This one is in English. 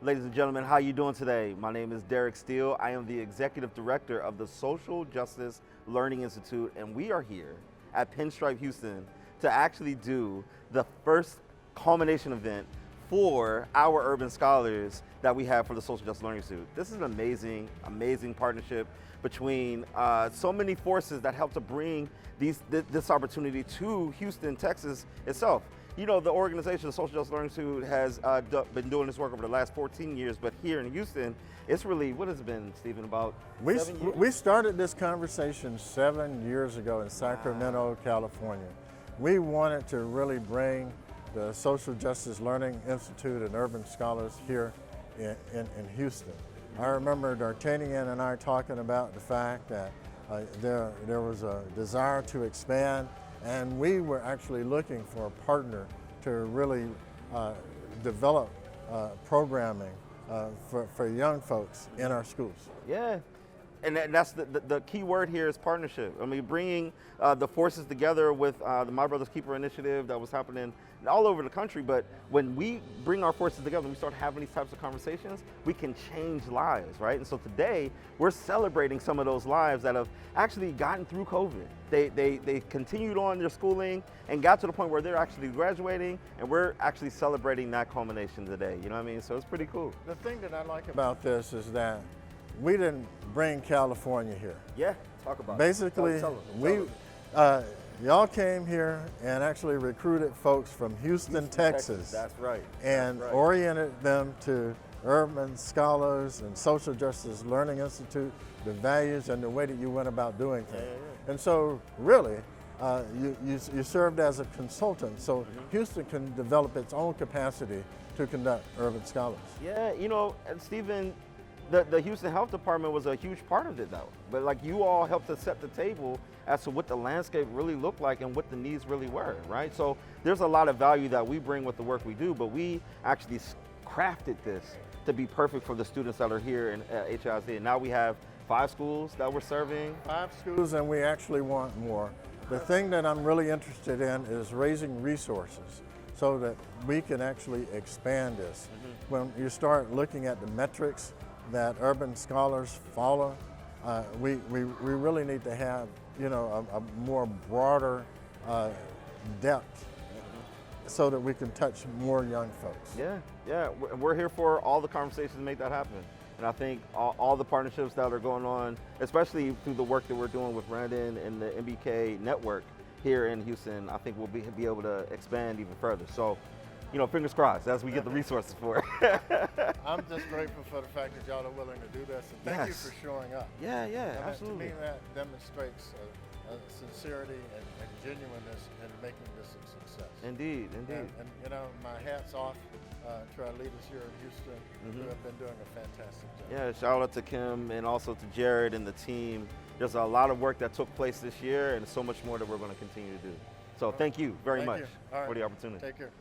Ladies and gentlemen, how you doing today? My name is Derek Steele. I am the Executive Director of the Social Justice Learning Institute, and we are here at Pinstripe Houston to actually do the first culmination event for our urban scholars that we have for the Social Justice Learning Institute. This is an amazing, amazing partnership between so many forces that help to bring this opportunity to Houston, Texas itself. You know, the organization, the Social Justice Learning Institute, has been doing this work over the last 14 years, but here in Houston, it's really, what has it been, Stephen, about 7 years? We started this conversation 7 years ago in Sacramento, California. We wanted to really bring the Social Justice Learning Institute and urban scholars here in Houston. I remember D'Artagnan and I talking about the fact that there was a desire to expand, and we were actually looking for a partner to really develop programming for young folks in our schools. Yeah, and that's the key word here is partnership. I mean, bringing the forces together with the My Brother's Keeper initiative that was happening all over the country, but when we bring our forces together and we start having these types of conversations, we can change lives, right? And so today, we're celebrating some of those lives that have actually gotten through COVID. They continued on their schooling and got to the point where they're actually graduating, and we're actually celebrating that culmination today, you know what I mean? So it's pretty cool. The thing that I like about this is that we didn't bring California here. Yeah, talk about Basically, it. y'all came here and actually recruited folks from Houston, Texas. That's right. And That's right. oriented them to urban scholars and Social Justice Learning Institute, the values and the way that you went about doing things. Yeah. And so really, you served as a consultant, so Houston can develop its own capacity to conduct urban scholars. Yeah, you know, and Stephen, the Houston Health Department was a huge part of it though. But like you all helped to set the table as to what the landscape really looked like and what the needs really were, right? So there's a lot of value that we bring with the work we do, but we actually crafted this to be perfect for the students that are here in HISD. And now we have 5 schools that we're serving. 5 schools, and we actually want more. The thing that I'm really interested in is raising resources so that we can actually expand this. When you start looking at the metrics that urban scholars follow, we really need to have, you know, a more broader depth so that we can touch more young folks. Yeah, we're here for all the conversations to make that happen. And I think all the partnerships that are going on, especially through the work that we're doing with Brandon and the MBK network here in Houston, I think we'll be able to expand even further. So, you know, fingers crossed as we get the resources for it. I'm just grateful for the fact that y'all are willing to do this, and thank you for showing up. Yeah, And absolutely. To me, that demonstrates sincerity and genuineness in making this a success. Indeed. And you know, my hat's off to our leaders here in Houston who have been doing a fantastic job. Yeah, shout out to Kim and also to Jared and the team. There's a lot of work that took place this year and so much more that we're going to continue to do. So thank you very much For the opportunity. Take care.